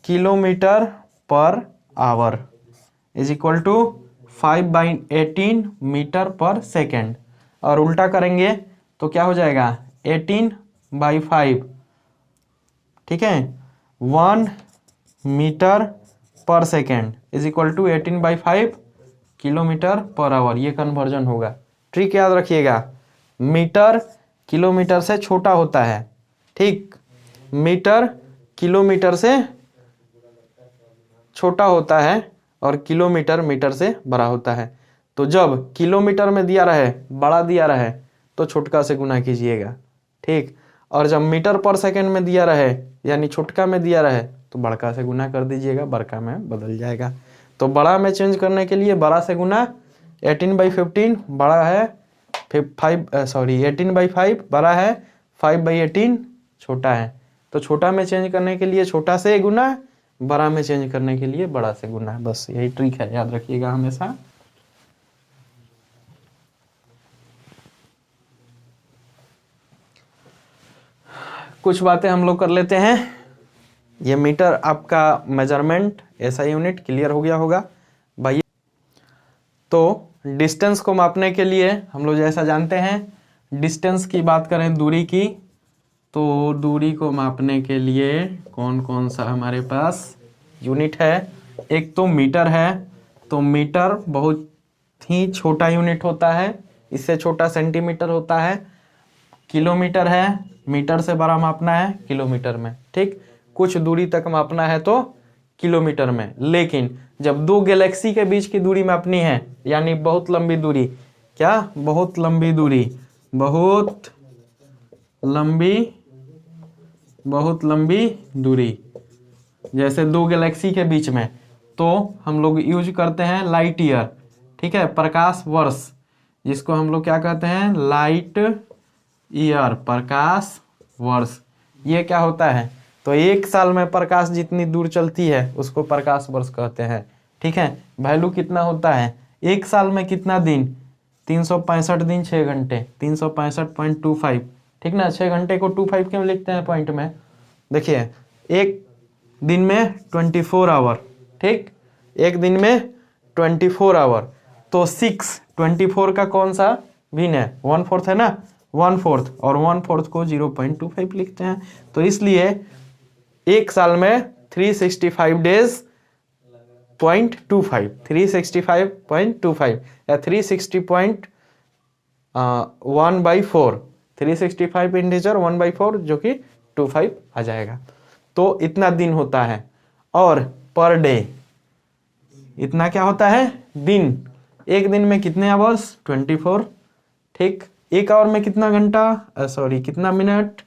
Speaker 1: kilometre per hour is equal to 5/18 metre per second. और उल्टा करेंगे तो क्या हो जाएगा, 18/5, ठीक है, 1 metre per second is equal to 18/5 kilometre per hour. ये कन्वर्जन होगा। ट्रिक याद रखिएगा, मीटर किलोमीटर से छोटा होता है, ठीक, मीटर किलोमीटर से छोटा होता है और किलोमीटर मीटर से बड़ा होता है। तो जब किलोमीटर में दिया रहे, बड़ा दिया रहे, तो छोटका से गुना कीजिएगा, ठीक, और जब मीटर पर सेकंड में दिया रहे यानी छोटका में दिया रहे तो बड़का से गुना कर दीजिएगा, बड़का में बदल जाएगा। तो बड़ा में चेंज करने के लिए बड़ा से गुना, 18/15 बड़ा है 18/5 बड़ा है, 5/18 छोटा है। तो छोटा में चेंज करने के लिए छोटा से गुना, बड़ा में चेंज करने के लिए बड़ा से गुना। बस यही ट्रिक है, याद रखिएगा हमेशा। कुछ बातें हम लोग कर लेते हैं। ये मीटर आपका मेजरमेंट ऐसा यूनिट क्लियर हो गया होगा भाई। तो डिस्टेंस को मापने के लिए हम लोग जैसा जानते हैं, डिस्टेंस की बात करें, दूरी की, तो दूरी को मापने के लिए कौन कौन सा हमारे पास यूनिट है। एक तो मीटर है, तो मीटर बहुत ही छोटा यूनिट होता है, इससे छोटा सेंटीमीटर होता है। किलोमीटर है, मीटर से बड़ा मापना है किलोमीटर में, ठीक, कुछ दूरी तक मापना है तो किलोमीटर में। लेकिन जब दो गैलेक्सी के बीच की दूरी मापनी है, यानी बहुत लंबी दूरी, क्या, बहुत लंबी दूरी, बहुत लंबी दूरी, जैसे दो गैलेक्सी के बीच में, तो हम लोग यूज करते हैं लाइट ईयर, ठीक है, प्रकाश वर्ष, जिसको हम लोग क्या कहते हैं, लाइट ईयर, प्रकाश वर्ष। ये क्या होता है, तो 1 साल में प्रकाश जितनी दूर चलती है उसको प्रकाश वर्ष कहते हैं, ठीक है। वैल्यू कितना होता है, 1 साल में कितना दिन, 365 दिन 6 घंटे, 365.25, ठीक ना। 6 घंटे को 25 क्यों लिखते हैं पॉइंट में, देखिए, एक दिन में 24 आवर, ठीक, एक दिन में 24 आवर, तो 24 का कौन सा भिन्न है, 1/4 है ना, 1/4, और 1/4 को 0.25 लिखते हैं। तो इसलिए 1 साल में 365 डेज 0.25, 365.25 या 360.1/4, 365 इंटीजर 1/4 जो कि 25 आ जाएगा। तो इतना दिन होता है। और पर डे इतना क्या होता है, दिन। एक दिन में कितने आवर्स, 24, ठीक। 1 आवर में कितना घंटा, कितना मिनट,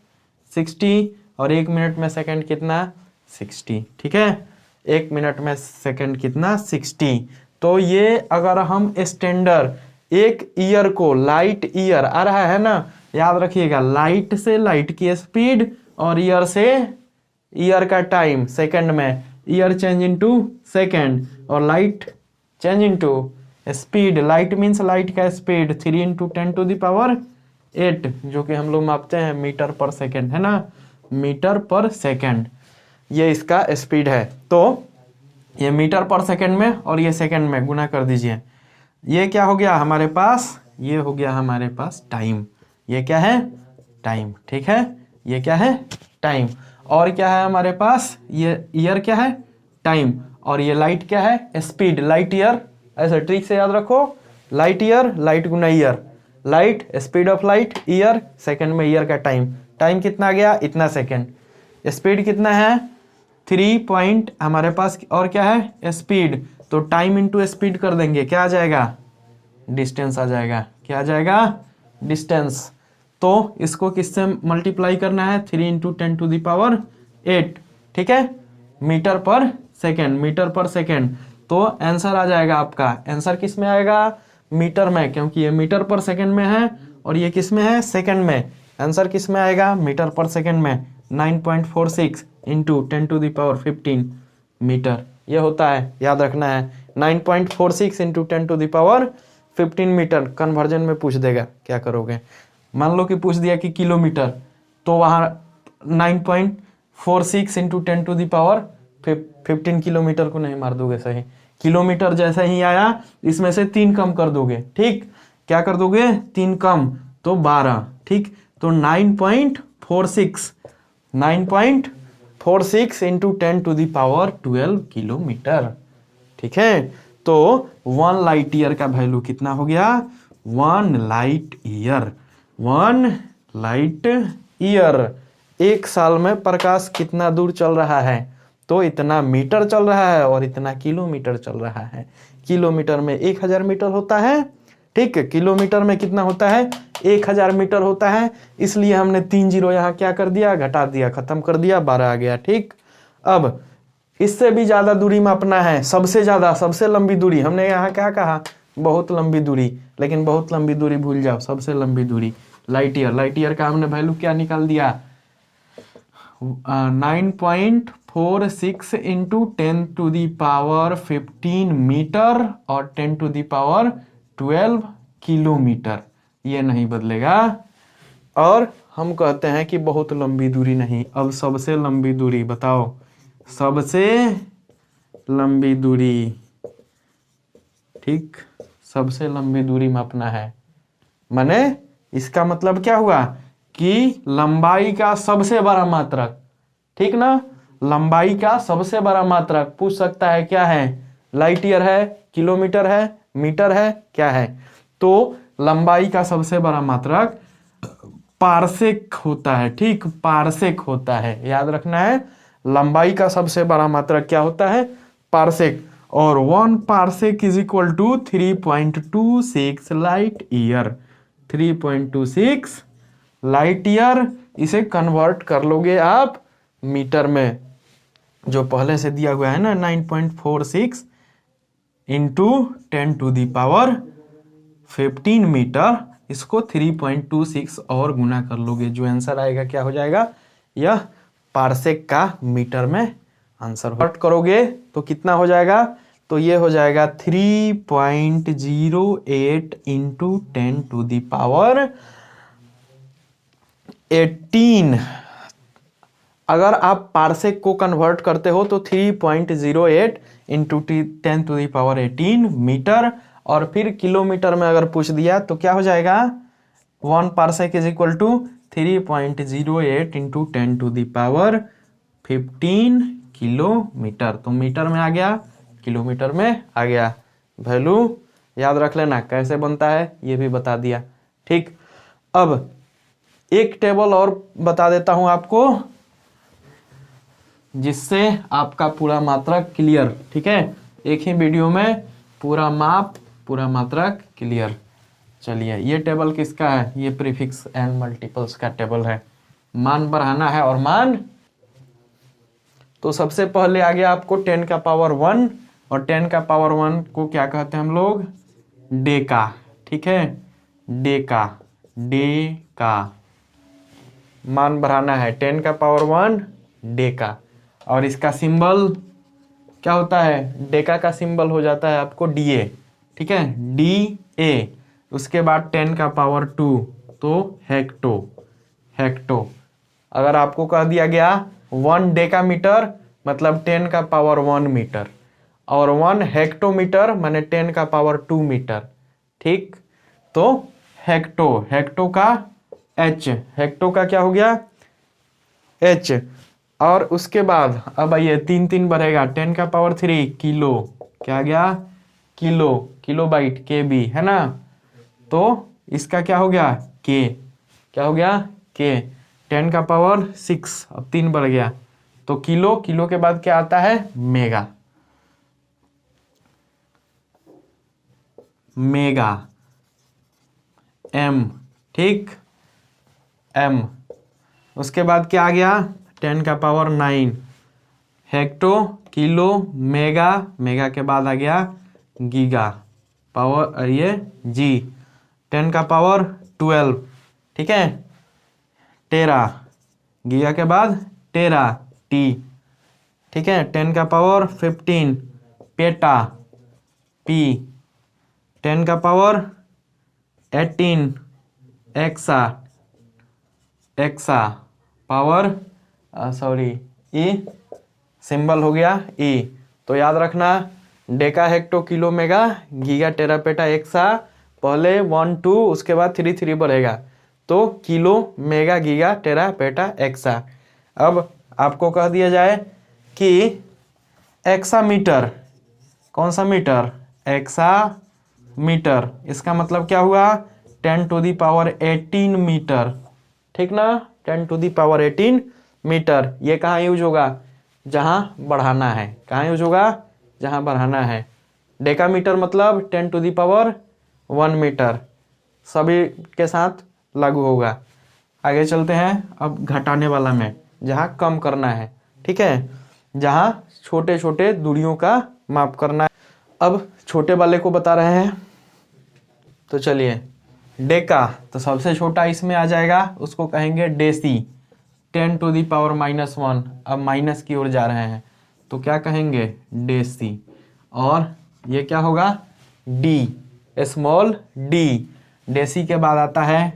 Speaker 1: 60, और 1 मिनट में सेकंड कितना, 60, ठीक है। 1 मिनट में सेकंड कितना, 60। तो ये अगर हम स्टैंडर्ड एक ईयर को, लाइट ईयर आ रहा है ना, याद रखिएगा, लाइट से लाइट की स्पीड और ईयर से ईयर का टाइम सेकंड में, ईयर चेंज इनटू सेकंड, और light change into speed. Light means light का स्पीड 3 इंटू 10⁸, जो कि हम लोग मापते हैं मीटर पर सेकंड, है ना, मीटर पर सेकंड, ये इसका स्पीड है। तो ये मीटर पर सेकंड में और ये सेकंड में गुना कर दीजिए। ये क्या हो गया हमारे पास, ये हो गया हमारे पास टाइम। ये क्या है, टाइम, ठीक है, ये क्या है, टाइम। और क्या है हमारे पास, ये ईयर क्या है, टाइम, और ये लाइट क्या है, स्पीड, लाइट ईयर। ऐसे ट्रिक से याद रखो, light year, light Guna year, light speed of light, year second में ईयर का टाइम, टाइम कितना आ गया, इतना सेकंड, स्पीड कितना है 3 पॉइंट हमारे पास, और क्या है स्पीड, तो टाइम इंटू स्पीड कर देंगे, क्या आ जाएगा, डिस्टेंस आ जाएगा, क्या आ जाएगा, डिस्टेंस। तो इसको किससे मल्टीप्लाई करना है, 3 इंटू 10⁸, ठीक है, metre per second, metre per second. तो आंसर आ जाएगा आपका, आंसर किस में आएगा, मीटर में, क्योंकि ये मीटर पर सेकेंड में है और ये किस में है, सेकेंड में। आंसर किस में आएगा, मीटर पर सेकेंड में, 9.46 इंटू 10⁻15 मीटर, ये होता है, याद रखना है। 9.46 इंटू 10⁻15 मीटर। कन्वर्जन में पूछ देगा, क्या करोगे, मान लो कि पूछ दिया कि किलोमीटर, तो वहाँ 9.46 इंटू 10⁻15 किलोमीटर को नहीं मार दोगे, सही, किलोमीटर जैसे ही आया इसमें से 3 कम कर दोगे, ठीक, क्या कर दोगे, 3 कम तो 12, ठीक, तो 9.46 इंटू 10⁻12 किलोमीटर, ठीक है। तो 1 लाइट ईयर का वैल्यू कितना हो गया, 1 लाइट ईयर, 1 लाइट ईयर। एक साल में प्रकाश कितना दूर चल रहा है, तो इतना मीटर चल रहा है और इतना किलोमीटर चल रहा है। किलोमीटर में 1000 मीटर होता है, ठीक है, किलोमीटर में कितना होता है, 1000 मीटर होता है, इसलिए हमने 3 जीरो यहाँ क्या कर दिया, घटा दिया, खत्म कर दिया, 12 आ गया, ठीक। अब इससे भी ज्यादा दूरी मापना है, सबसे ज्यादा, सबसे लंबी दूरी, हमने यहाँ क्या कहा, बहुत लंबी दूरी, लेकिन बहुत लंबी दूरी भूल जाओ, सबसे लंबी दूरी लाइट ईयर। लाइट ईयर का हमने वैल्यू क्या निकाल दिया, 9.46 इंटू 10⁻15 मीटर और 10⁻12 किलोमीटर, ये नहीं बदलेगा। और हम कहते हैं कि बहुत लंबी दूरी नहीं, अब सबसे लंबी दूरी बताओ, सबसे लंबी दूरी, ठीक, सबसे लंबी दूरी मापना है। माने इसका मतलब क्या हुआ कि लंबाई का सबसे बड़ा मात्रक, ठीक ना, लंबाई का सबसे बड़ा मात्रक पूछ सकता है, क्या है, लाइट ईयर है, किलोमीटर है, मीटर है, क्या है। तो लंबाई का सबसे बड़ा मात्रक पारसेक होता है, ठीक, पारसेक होता है, याद रखना है, लंबाई का सबसे बड़ा मात्रक क्या होता है, पारसेक। और 1 parsec is equal to 3.26 light year, 3.26 light year. इसे कन्वर्ट कर लोगे आप मीटर में, जो पहले से दिया हुआ है ना, 9.46 इंटू 10⁻15 मीटर, इसको 3.26 और गुना कर लोगे, जो आंसर आएगा क्या हो जाएगा, यह पारसेक का मीटर में आंसर कन्वर्ट करोगे तो कितना हो जाएगा, तो ये हो जाएगा 3.08 इंटू 10⁻18। अगर आप पारसेक को कन्वर्ट करते हो तो 3.08 इंटू 10⁻18 मीटर, और फिर किलोमीटर में अगर पूछ दिया तो क्या हो जाएगा, 1 parsec is equal to 3.08 into 10⁻15 kilometre. तो मीटर में आ गया, किलोमीटर में आ गया, वैल्यू याद रख लेना, कैसे बनता है ये भी बता दिया, ठीक। अब एक टेबल और बता देता हूं आपको, जिससे आपका पूरा मात्रक क्लियर, ठीक है, एक ही वीडियो में पूरा माप, पूरा मात्रक क्लियर। चलिए, ये टेबल किसका है, ये प्रीफिक्स एंड मल्टीपल्स का टेबल है, मान बढ़ाना है और मान। तो सबसे पहले आ गया आपको 10 का पावर 1, और 10 का पावर 1 को क्या कहते हैं हम लोग, डेका, ठीक है, डेका, डेका, मान बढ़ाना है 10 का पावर 1 डेका। और इसका सिंबल क्या होता है, डेका का सिंबल हो जाता है आपको डीए, ठीक है, डी ए। उसके बाद 10 का पावर 2 तो हेक्टो, हेक्टो। अगर आपको कह दिया गया 1 डेका मीटर मतलब 10 का पावर 1 मीटर, और 1 हेक्टोमीटर माने 10 का पावर 2 मीटर, ठीक। तो हेक्टो, हेक्टो का एच, हेक्टो का क्या हो गया एच। और उसके बाद अब आइए 3 3 बढ़ेगा, 10 का पावर 3 किलो, क्या गया किलो, किलो बाइट के बी, है ना। तो इसका क्या हो गया के, क्या हो गया के। 10 का पावर 6, अब 3 बढ़ गया तो किलो, किलो के बाद क्या आता है मेगा, मेगा एम, ठीक, एम। उसके बाद क्या आ गया 10 का power 9 hecto, kilo, mega, mega के बाद आ गया गीगा, पावर ये जी। 10 का पावर 12, ठीक है, टेरा, गीगा के बाद टेरा टी, ठीक है। 10 का पावर 15 पेटा पी। 10 का power 18 exa, exa power sorry E, symbol हो गया ई। तो याद रखना deca hecto kilo mega giga tera peta exa, पहले 1 2 उसके बाद 3 3 बढ़ेगा तो kilo mega giga tera peta exa. अब आपको कह दिया जाए कि एक्सा मीटर, कौन सा मीटर एक्सा मीटर, इसका मतलब क्या हुआ 10 टू दी पावर 18 मीटर, ठीक ना, 10 टू दी पावर 18 मीटर। ये कहाँ यूज होगा जहाँ बढ़ाना है, कहाँ यूज होगा जहाँ बढ़ाना है। डेका मीटर मतलब 10 टू दी पावर 1 मीटर, सभी के साथ लागू होगा। आगे चलते हैं अब घटाने वाला में, जहाँ कम करना है, ठीक है, जहाँ छोटे छोटे दूरियों का माप करना है। अब छोटे वाले को बता रहे हैं, तो चलिए डेका तो सबसे छोटा इसमें आ जाएगा, उसको कहेंगे डेसी, 10 टू दी पावर -1। अब माइनस की ओर जा रहे हैं तो क्या कहेंगे डेसी। और ये क्या होगा डी, स्मॉल डी। डेसी के बाद आता है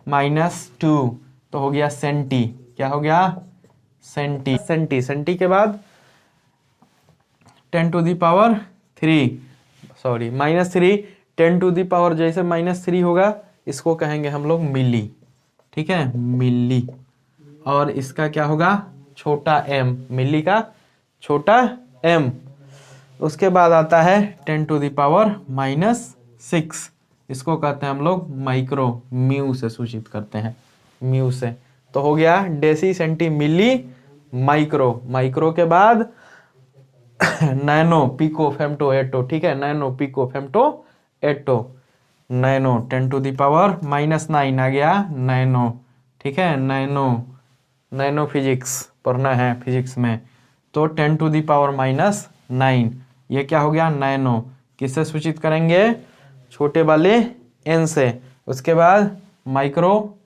Speaker 1: -2 तो हो गया सेंटी, क्या हो गया सेंटी, सेंटी, सेंटी के बाद 10 to the power 3 sorry -3, 10 to the power जैसे -3 होगा इसको कहेंगे हम लोग मिली, ठीक है, मिली। और इसका क्या होगा छोटा एम, मिली का छोटा एम। उसके बाद आता है 10 टू दी पावर -6, इसको कहते हैं हम लोग माइक्रो, म्यू से सूचित करते हैं, म्यू से। तो हो गया deci centi milli micro, micro के बाद नैनो पिको फेम्टो एटो, ठीक है, nano pico femto atto, nano 10 to the power -9 आ गया नैनो, ठीक है, नैनो, नैनो फिजिक्स पढ़ना है फिजिक्स में, तो 10 टू दी पावर -9 ये क्या हो गया नैनो। किससे सूचित करेंगे छोटे वाले एन से। उसके बाद micro,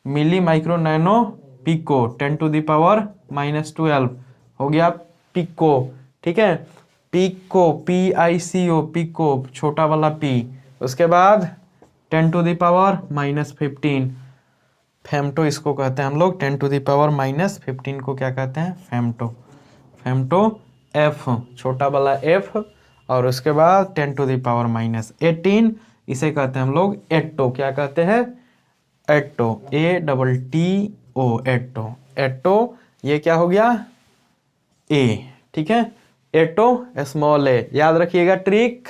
Speaker 1: milli, micro, nano, pico, 10 to the power -12 हो गया पिको, ठीक है, पिको, PICO पिको, छोटा वाला पी। उसके बाद 10 टू दी पावर -15 फेम्टो, इसको कहते हैं हम लोग 10 टू दी पावर -15 को क्या कहते हैं फेम्टो, फेम्टो एफ, छोटा वाला एफ। और उसके बाद 10 टू दी पावर -18 इसे कहते हैं हम लोग एट्टो, क्या कहते हैं एट्टो, ATTO एट्टो, एट्टो। ये क्या हो गया ए, ठीक है, एटो स्मॉल ए। याद रखिएगा ट्रिक,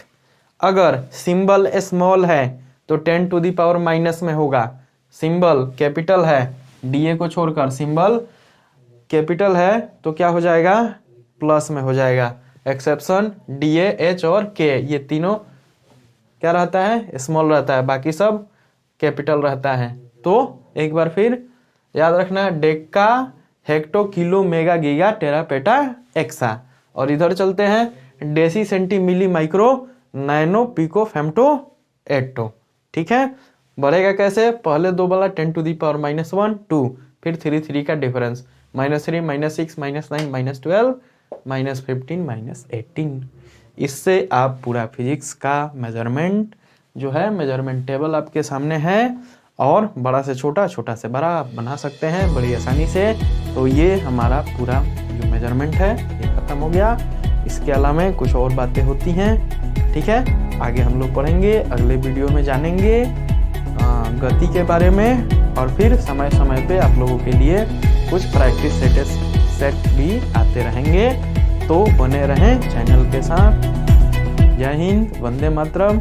Speaker 1: अगर सिंबल स्मॉल है तो 10 टू दी पावर माइनस में होगा, सिंबल कैपिटल है डीए को छोड़कर सिंबल कैपिटल है तो क्या हो जाएगा प्लस में हो जाएगा। एक्सेप्शन डीए, एच और के, ये तीनों क्या रहता है स्मॉल रहता है, बाकी सब कैपिटल रहता है। तो एक बार फिर याद रखना deca hecto kilo mega giga tera peta exa. और इधर चलते हैं deci centi milli micro nano pico femto atto, ठीक है। बढ़ेगा कैसे, पहले दो वाला 10 टू दी पावर -1 2, फिर 3 3 का डिफरेंस, -3 -6 -9 -12 -15 -18। इससे आप पूरा फिजिक्स का मेजरमेंट जो है, मेजरमेंट टेबल आपके सामने है और बड़ा से छोटा, छोटा से बड़ा आप बना सकते हैं बड़ी आसानी से। तो ये हमारा पूरा जो मेजरमेंट है ये ख़त्म हो गया। इसके अलावा कुछ और बातें होती हैं, ठीक है, आगे हम लोग पढ़ेंगे, अगले वीडियो में जानेंगे गति के बारे में। और फिर समय समय पे आप लोगों के लिए कुछ प्रैक्टिस सेट भी आते रहेंगे। तो बने रहें चैनल के साथ। जय हिंद, वंदे मातरम।